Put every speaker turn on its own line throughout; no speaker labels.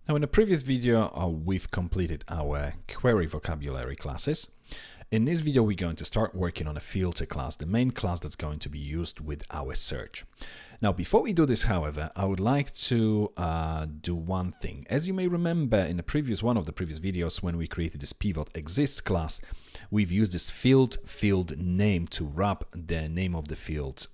Now, in a previous video, we've completed our query vocabulary classes. In this video, we're going to start working on a filter class, the main class that's going to be used with our search. Now, before we do this, however, I would like to do one thing. As you may remember in the previous one of the previous videos, when we created this pivot exists class, we've used this field name to wrap the name of the field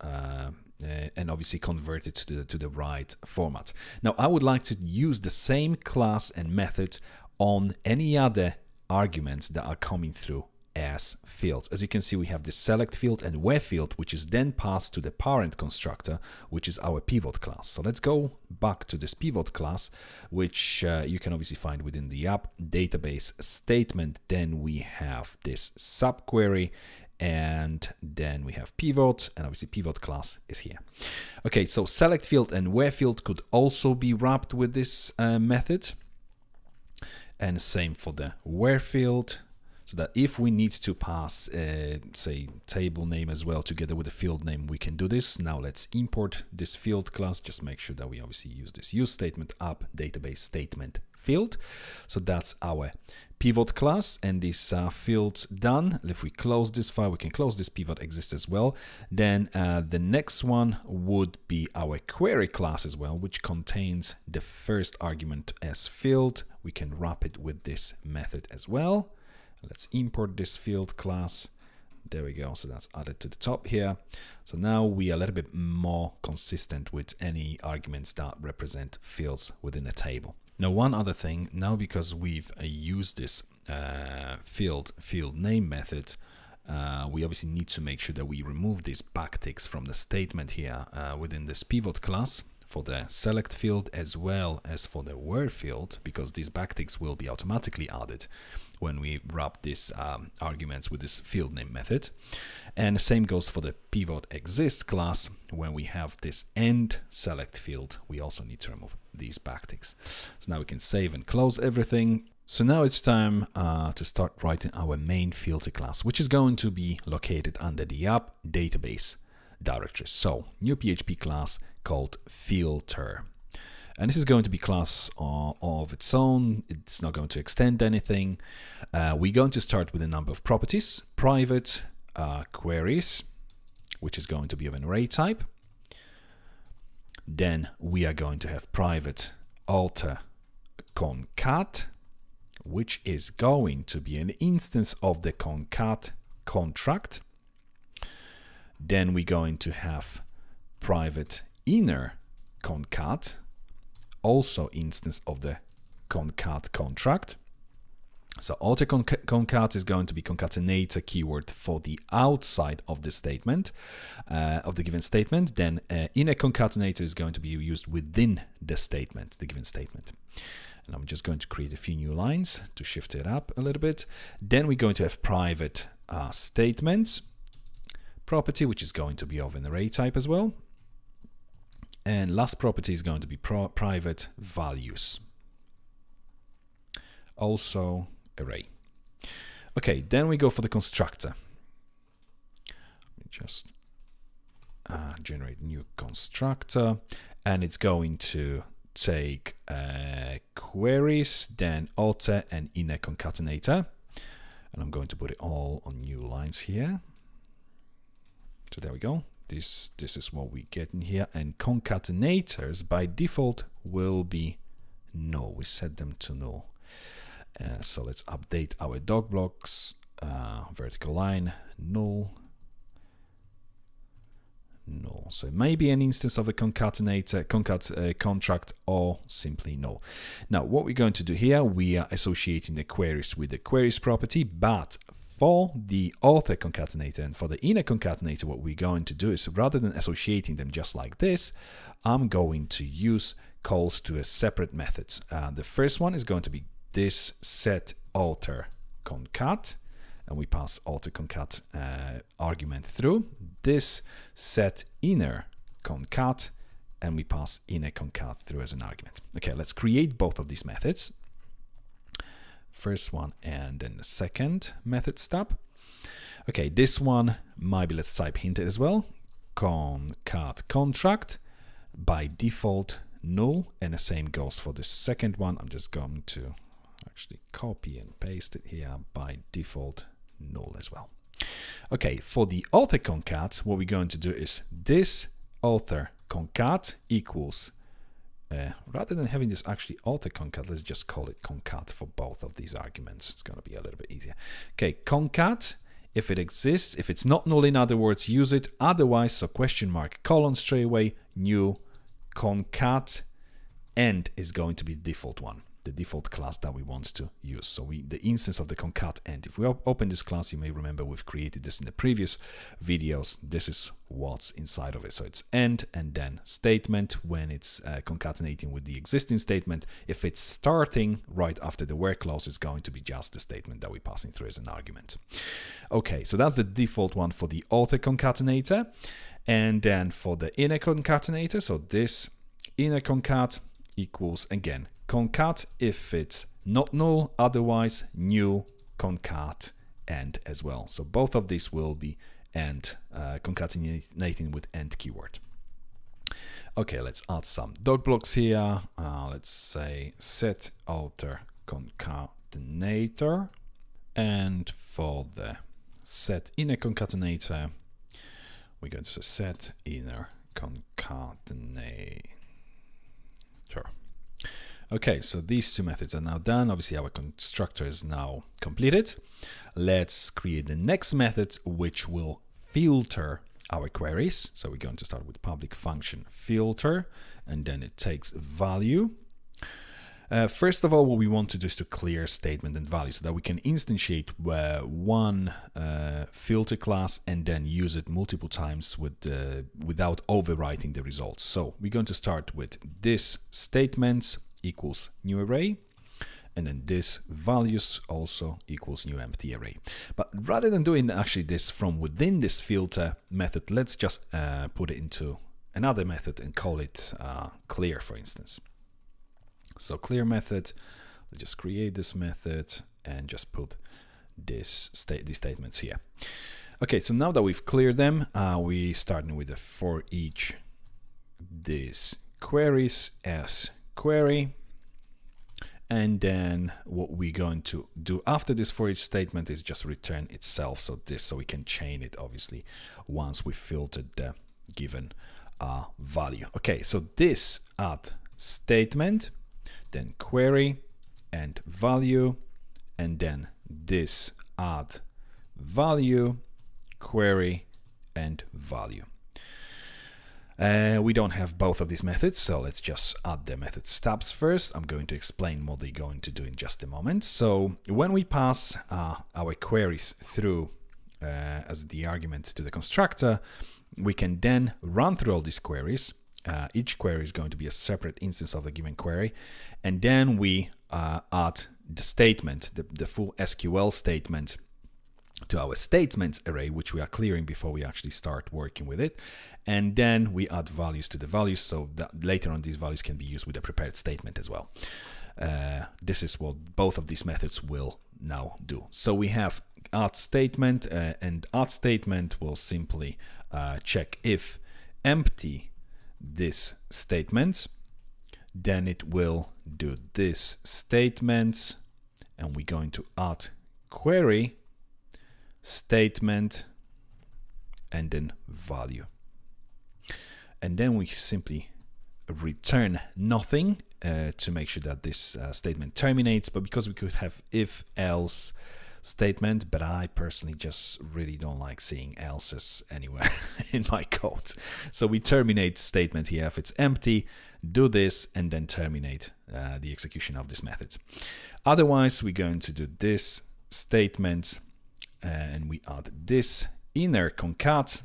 and obviously convert it to the right format. Now, I would like to use the same class and method on any other arguments that are coming through as fields. As you can see, we have this select field and where field, which is then passed to the parent constructor, which is our pivot class. So let's go back to this pivot class, which you can obviously find within the app database statement. Then we have this subquery, and then we have pivot, and obviously pivot class is here. Okay, so select field and where field could also be wrapped with this method, and same for the where field, so that if we need to pass say table name as well together with the field name, we can do this. Now let's import this field class. Just make sure that we obviously use this use statement app database statement field. So that's our pivot class, and this field done. If we close this file, we can close this pivot exists as well. Then the next one would be our query class as well, which contains the first argument as field. We can wrap it with this method as well. Let's import this field class. There we go. So that's added to the top here. So now we are a little bit more consistent with any arguments that represent fields within a table. Now, one other thing, now because we've used this field name method, we obviously need to make sure that we remove these backticks from the statement here within this pivot class for the select field as well as for the where field, because these backticks will be automatically added when we wrap these arguments with this field name method. And the same goes for the pivot exists class. When we have this end select field, we also need to remove these backticks. So now we can save and close everything. So now it's time to start writing our main filter class, which is going to be located under the app database directory. So new PHP class called filter. And this is going to be class of its own. It's not going to extend anything. We're going to start with a number of properties: private queries, which is going to be of an array type. Then we are going to have private alter concat, which is going to be an instance of the concat contract. Then we're going to have private inner concat, also instance of the concat contract. So auto concat is going to be concatenator keyword for the outside of the statement, of the given statement. Then inner concatenator is going to be used within the statement, the given statement. And I'm just going to create a few new lines to shift it up a little bit. Then we're going to have private statements property, which is going to be of an array type as well. And last property is going to be private values, also array. Okay, then we go for the constructor. Let me just generate new constructor, and it's going to take queries, then alter and inner concatenator. And I'm going to put it all on new lines here. So there we go. This is what we get in here. And concatenators by default will be null. We set them to null. So let's update our doc blocks. Vertical line, null. Null. So it may be an instance of a concatenator, contract, or simply null. Now, what we're going to do here, we are associating the queries with the queries property, but for the author concatenator and for the inner concatenator, what we're going to do is, rather than associating them just like this, I'm going to use calls to a separate methods. The first one is going to be this set alter concat, and we pass alter concat argument through. This set inner concat, and we pass inner concat through as an argument. Okay, let's create both of these methods. First one and then the second method stub. Okay, this one, maybe let's type hinted as well. Concat contract. By default, null, and the same goes for the second one. I'm just going to actually copy and paste it here. By default, null as well. Okay, for the author concat, what we're going to do is this author concat equals, rather than having this actually author concat, let's just call it concat for both of these arguments. It's going to be a little bit easier. Okay, concat, if it exists, if it's not null, in other words, use it. Otherwise, so question mark, colon straight away, new concat end is going to be the default one, the default class that we want to use. So the instance of the concat end. If we open this class, you may remember we've created this in the previous videos. This is what's inside of it. So it's end and then statement when it's concatenating with the existing statement. If it's starting right after the where clause, it's going to be just the statement that we're passing through as an argument. Okay, so that's the default one for the author concatenator. And then for the inner concatenator, so this inner concat equals, again, concat if it's not null, otherwise new concat end as well. So both of these will be end, concatenating with end keyword. Okay, let's add some dog blocks here. Let's say set author concatenator, and for the set inner concatenator, we're going to say set inner concatenator. Okay, so these two methods are now done. Obviously, our constructor is now completed. Let's create the next method, which will filter our queries. So we're going to start with public function filter, and then it takes value. First of all, what we want to do is to clear statement and value so that we can instantiate one filter class and then use it multiple times without overwriting the results. So we're going to start with this statement equals new array, and then this values also equals new empty array. But rather than doing actually this from within this filter method, let's just put it into another method and call it clear, for instance. So clear method, let's just create this method and just put these statements here. Okay, so now that we've cleared them, we starting with the for each these queries as query. And then what we're going to do after this for each statement is just return itself. So we can chain it obviously once we filtered the given value. Okay, so this add statement, then query and value, and then this add value, query and value. We don't have both of these methods, so let's just add the method stubs first. I'm going to explain what they're going to do in just a moment. So when we pass our queries through as the argument to the constructor, we can then run through all these queries. Each query is going to be a separate instance of the given query, and then we add the statement, the full SQL statement, to our statements array, which we are clearing before we actually start working with it. And then we add values to the values so that later on these values can be used with a prepared statement as well. This is what both of these methods will now do. So we have add statement, and add statement will simply check if empty this statement, then it will do this statement, and we're going to add query statement and then value, and then we simply return nothing to make sure that this statement terminates. But because we could have if else statement, but I personally just really don't like seeing else's anywhere in my code, so we terminate statement here. If it's empty, do this and then terminate the execution of this method. Otherwise, we're going to do this statement and we add this inner concat,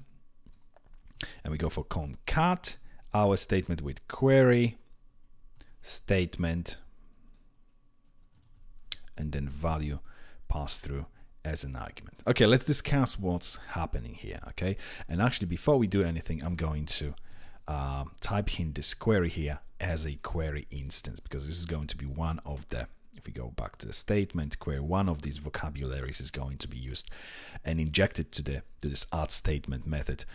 and we go for concat our statement with query statement and then value pass through as an argument. Okay, let's discuss what's happening here. Okay, and actually before we do anything, I'm going to type in this query here as a query instance, because this is going to be one of the if we go back to the statement query, one of these vocabularies is going to be used and injected to this add statement method,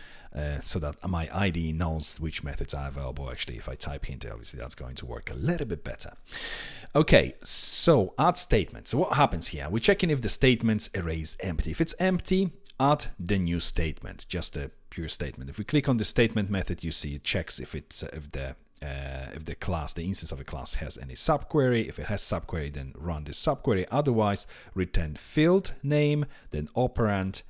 so that my IDE knows which methods are available. Actually, if I type hint, obviously that's going to work a little bit better. Okay, so add statement. So what happens here? We're checking if the statements array is empty. If it's empty, add the new statement, just a pure statement. If we click on the statement method, you see it checks if the class, the instance of a class, has any subquery. If it has subquery, then run this subquery. Otherwise, return field name, then operand,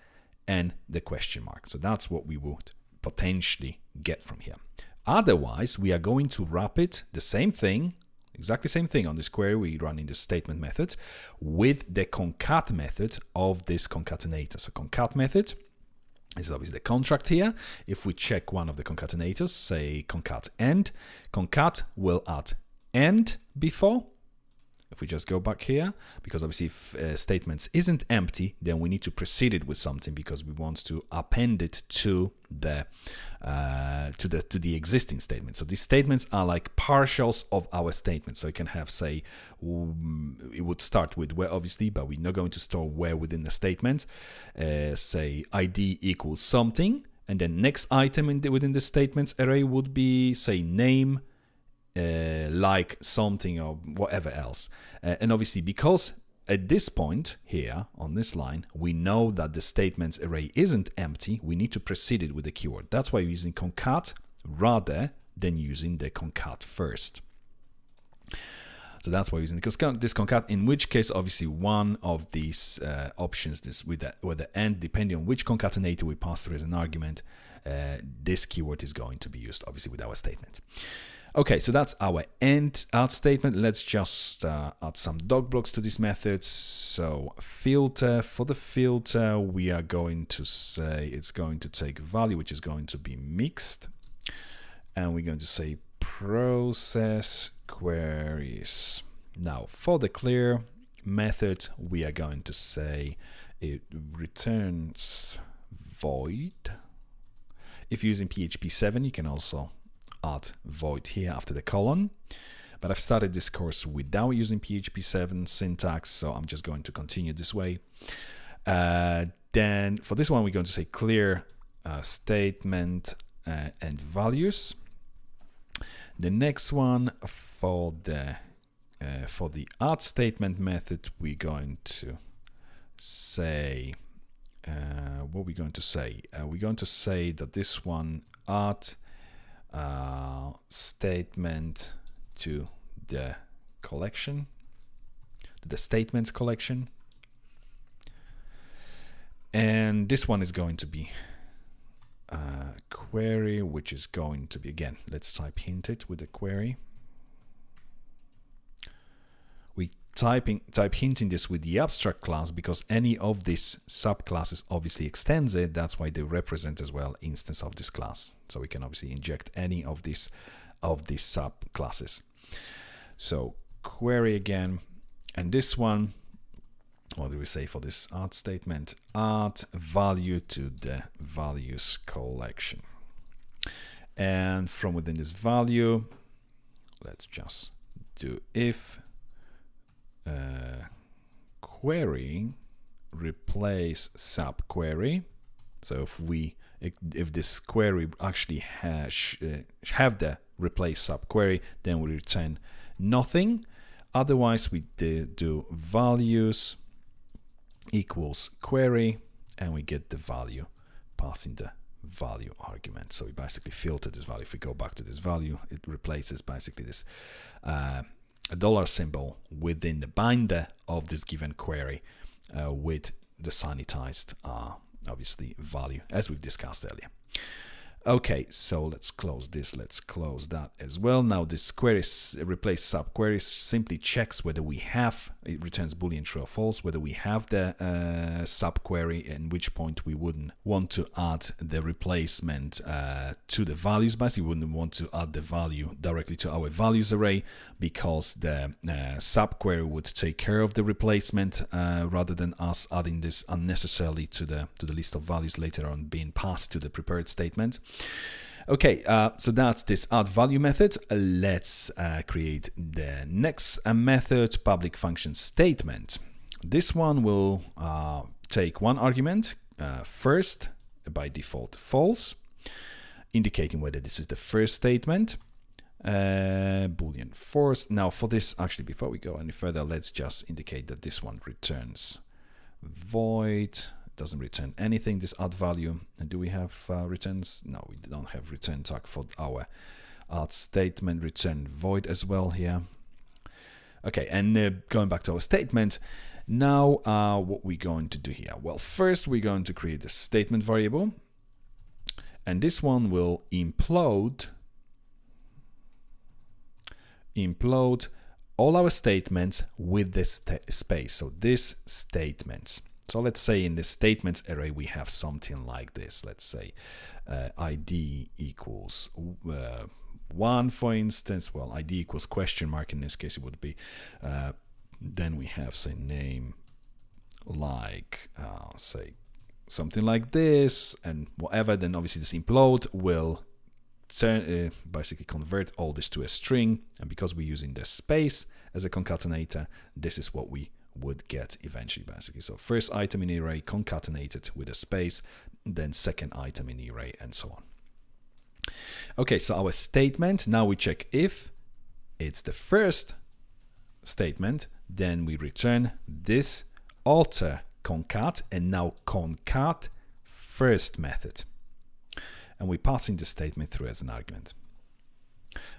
and the question mark. So that's what we would potentially get from here. Otherwise, we are going to wrap it the same thing, exactly same thing on this query we run in the statement method with the concat method of this concatenator. So concat method is obviously the contract here. If we check one of the concatenators, say concat end, concat will add end before. If we just go back here, because obviously if statements isn't empty, then we need to precede it with something because we want to append it to the existing statement. So these statements are like partials of our statement. So you can have, say, it would start with where, obviously, but we're not going to store where within the statement. Say ID equals something, and then next item within the statements array would be, say, name, like something or whatever else. And obviously, because at this point here on this line, we know that the statements array isn't empty, we need to precede it with the keyword. That's why we're using concat rather than using the concat first. So that's why we're using this concat, in which case, obviously, one of these options, this with the end, depending on which concatenator we pass through as an argument, this keyword is going to be used, obviously, with our statement. Okay, so that's our end add statement. Let's just add some doc blocks to these methods. So filter, for the filter, we are going to say it's going to take value, which is going to be mixed. And we're going to say process queries. Now, for the clear method, we are going to say it returns void. If you're using PHP 7, you can also add void here after the colon, but I've started this course without using PHP 7 syntax, so I'm just going to continue this way. Then for this one, we're going to say clear statement and values. The next one, for the add statement method, we're going to say what we're going to say. We're going to say that this one add statement to the collection, to the statements collection, and this one is going to be query, which is going to be, again, let's type hint it with the query. We type hinting this with the abstract class because any of these subclasses obviously extends it. That's why they represent as well instance of this class. So we can obviously inject any of these subclasses. So query again, and this one, what do we say for this add statement? Add value to the values collection. And from within this value, let's just do if query replace subquery. So if this query actually have the replace subquery, then we return nothing. Otherwise, we do values equals query, and we get the value passing the value argument. So we basically filter this value. If we go back to this value, it replaces basically this a dollar symbol within the binder of this given query with the sanitized obviously value, as we've discussed earlier. Okay, so let's close this. Let's close that as well. Now this query replace subqueries simply checks whether we have, it returns boolean true or false, whether we have the subquery, in which point we wouldn't want to add the replacement to the values. Basically, we wouldn't want to add the value directly to our values array because the subquery would take care of the replacement rather than us adding this unnecessarily to the list of values later on being passed to the prepared statement. Okay, so that's this add value method. Let's create the next method, public function statement. This one will take one argument, first, by default false, indicating whether this is the first statement, boolean false. Now for this, actually before we go any further, let's just indicate that this one returns void. Doesn't return anything, this add value. And do we have returns? No, we don't have return tag for our add statement. Return void as well here. Okay, and going back to our statement, now what we're going to do here? Well, first we're going to create a statement variable, and this one will implode all our statements with this space. So this statements. So let's say in the statements array we have something like this. Let's say ID equals 1, for instance. Well, ID equals question mark. In this case, it would be. Then we have, say, name like, say, something like this, and whatever. Then obviously this implode will turn, basically convert all this to a string. And because we're using the space as a concatenator, this is what we would get eventually, basically. So first item in array concatenated with a space, then second item in array, and so on. Okay, so our statement, now we check if it's the first statement, then we return this alter concat, and now concat first method. And we're passing the statement through as an argument.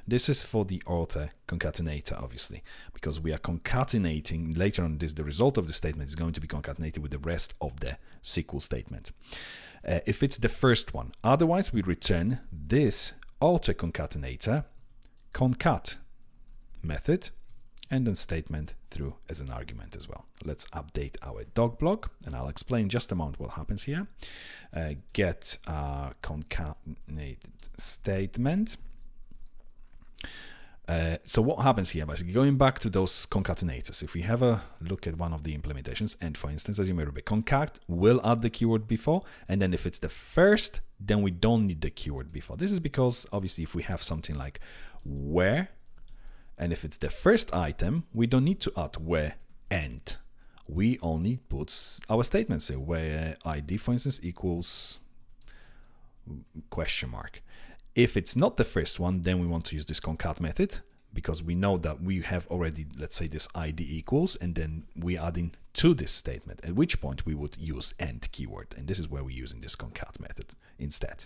This is for the author concatenator, obviously, because we are concatenating later on. The result of the statement is going to be concatenated with the rest of the SQL statement. If it's the first one, otherwise we return this author concatenator concat method and then statement through as an argument as well. Let's update our doc block, and I'll explain just a moment what happens here. Get concatenated statement. So what happens here, basically, going back to those concatenators, if we have a look at one of the implementations, and for instance, as you may remember, concat will add the keyword before, and then if it's the first, then we don't need the keyword before. This is because obviously if we have something like where, and if it's the first item, we don't need to add where and. We only put our statement, say where ID, for instance, equals question mark. If it's not the first one, then we want to use this concat method, because we know that we have already, let's say, this ID equals, and then we're adding to this statement, at which point we would use AND keyword. And this is where we're using this concat method instead.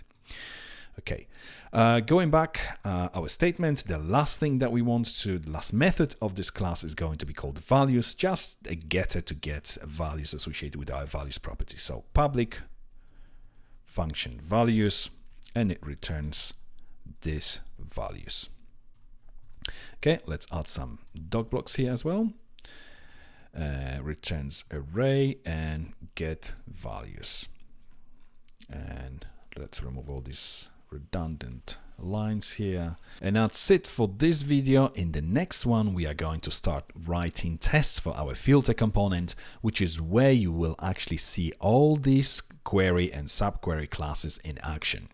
Okay, going back, our statement, the last thing that we want to, the last method of this class is going to be called values, just a getter to get values associated with our values property. So public function values, and it returns these values. Okay, let's add some doc blocks here as well. Returns array and get values. And let's remove all these redundant lines here. And that's it for this video. In the next one, we are going to start writing tests for our filter component, which is where you will actually see all these query and subquery classes in action.